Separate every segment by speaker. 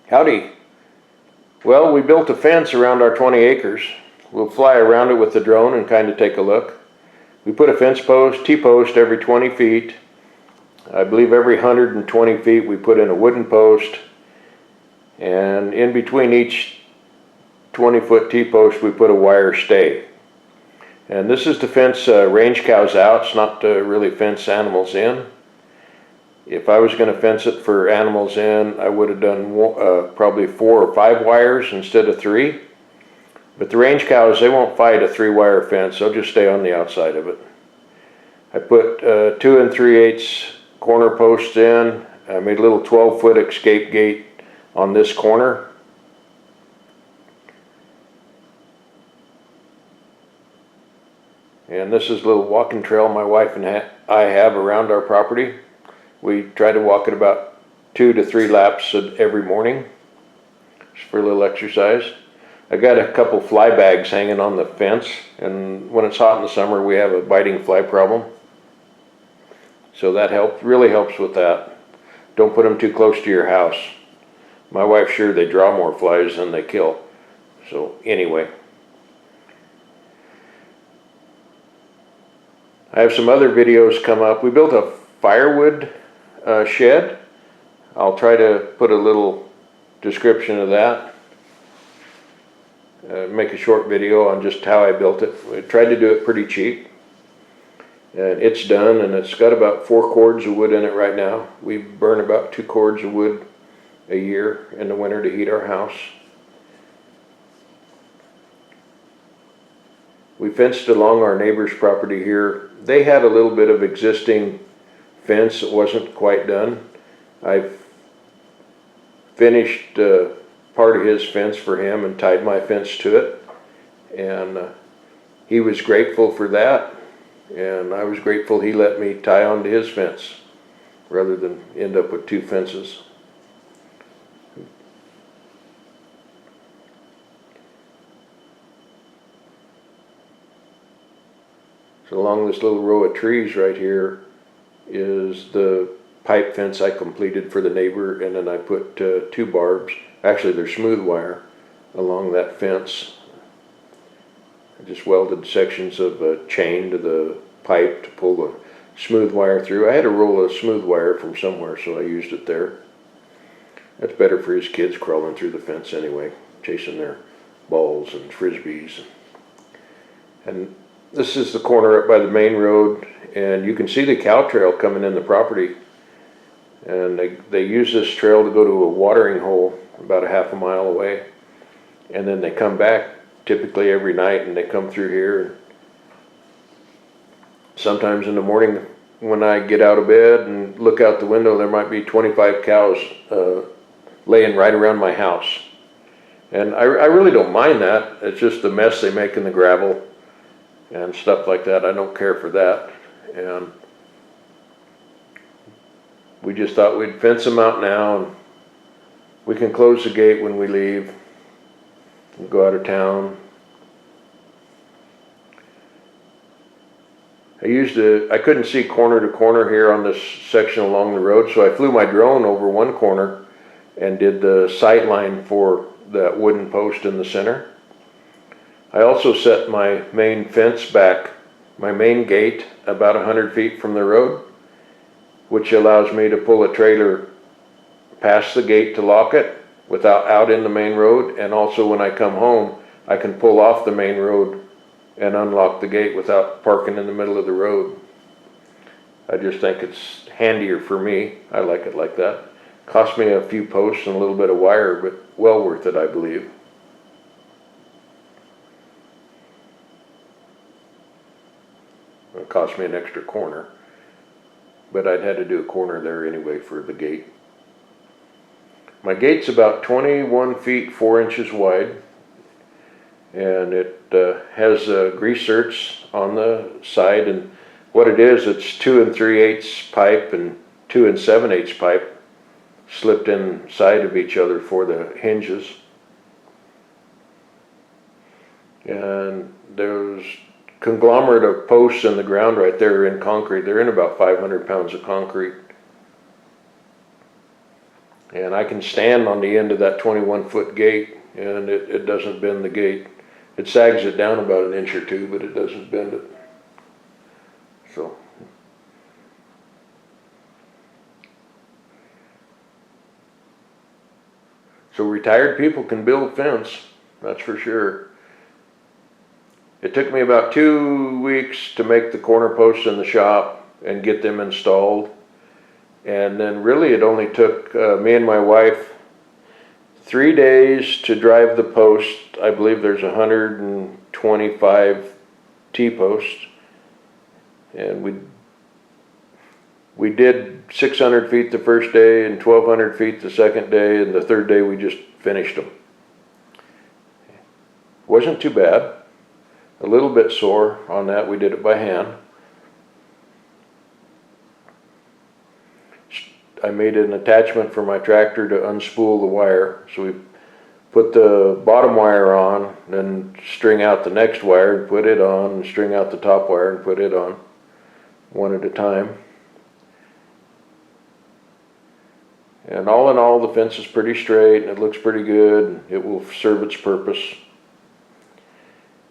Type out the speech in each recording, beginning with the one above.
Speaker 1: Howdy. Well, we built a fence around our 20 acres. We'll fly around it with the drone and kind of take a look. We put a fence post, T-post every 20 feet. I believe every 120 feet we put in a wooden post. And in between each 20-foot T-post we put a wire stay. And this is to fence range cows out. It's not to really fence animals in. If I was going to fence it for animals in, I would have done probably 4 or 5 wires instead of 3. But the range cows, they won't fight a 3-wire fence. They'll just stay on the outside of it. I put 2 3/8 corner posts in. I made a little 12-foot escape gate on this corner. And this is a little walking trail my wife and I have around our property. We try to walk it about 2 to 3 laps every morning, just for a little exercise. I got a couple fly bags hanging on the fence, and when it's hot in the summer we have a biting fly problem. So that really helps with that. Don't put them too close to your house. My wife's sure they draw more flies than they kill. So anyway. I have some other videos come up. We built a firewood shed. I'll try to put a little description of that. Make a short video on just how I built it. We tried to do it pretty cheap. And it's done, and it's got about 4 cords of wood in it right now. We burn about 2 cords of wood a year in the winter to heat our house. We fenced along our neighbor's property here. They had a little bit of existing fence that wasn't quite done. I've finished part of his fence for him and tied my fence to it. And he was grateful for that. And I was grateful he let me tie onto his fence rather than end up with 2 fences. So along this little row of trees right here is the pipe fence I completed for the neighbor, and then I put 2 barbs, actually they're smooth wire, along that fence. I just welded sections of chain to the pipe to pull the smooth wire through. I had a roll of smooth wire from somewhere, so I used it there. That's better for his kids crawling through the fence anyway, chasing their balls and frisbees. And this is the corner up by the main road, and you can see the cow trail coming in the property. And they use this trail to go to a watering hole about a half a mile away. And then they come back typically every night, and they come through here. Sometimes in the morning when I get out of bed and look out the window, there might be 25 cows laying right around my house. And I really don't mind that. It's just the mess they make in the gravel and stuff like that. I don't care for that. And we just thought we'd fence them out now, and we can close the gate when we leave and go out of town. I couldn't see corner to corner here on this section along the road, so I flew my drone over one corner and did the sight line for that wooden post in the center. I also set my main fence back, my main gate, about 100 feet from the road, which allows me to pull a trailer past the gate to lock it without out in the main road. And also when I come home, I can pull off the main road and unlock the gate without parking in the middle of the road. I just think it's handier for me. I like it like that. Cost me a few posts and a little bit of wire, but well worth it, I believe. It cost me an extra corner, but I'd had to do a corner there anyway for the gate. My gate's about 21 feet 4 inches wide, and it has grease zerks on the side. And what it is, it's 2 3/8 pipe and 2 7/8 pipe slipped inside of each other for the hinges. And there's conglomerate of posts in the ground right there in concrete. They're in about 500 pounds of concrete. And I can stand on the end of that 21-foot gate, and it doesn't bend the gate. It sags it down about an inch or two, but it doesn't bend it. So. So retired people can build fence, that's for sure. It took me about 2 weeks to make the corner posts in the shop and get them installed. And then really it only took me and my wife 3 days to drive the post. I believe there's 125 T-posts. And we did 600 feet the first day and 1,200 feet the second day, and the third day we just finished them. Wasn't too bad. A little bit sore on that. We did it by hand. I made an attachment for my tractor to unspool the wire. So we put the bottom wire on, then string out the next wire and put it on, and string out the top wire and put it on, one at a time. And all in all, the fence is pretty straight and it looks pretty good. It will serve its purpose.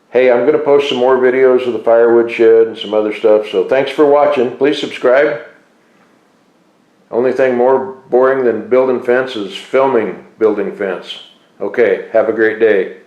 Speaker 1: Hey, I'm going to post some more videos of the firewood shed and some other stuff, so thanks for watching. Please subscribe. Only thing more boring than building fence is filming building fence. Okay, have a great day.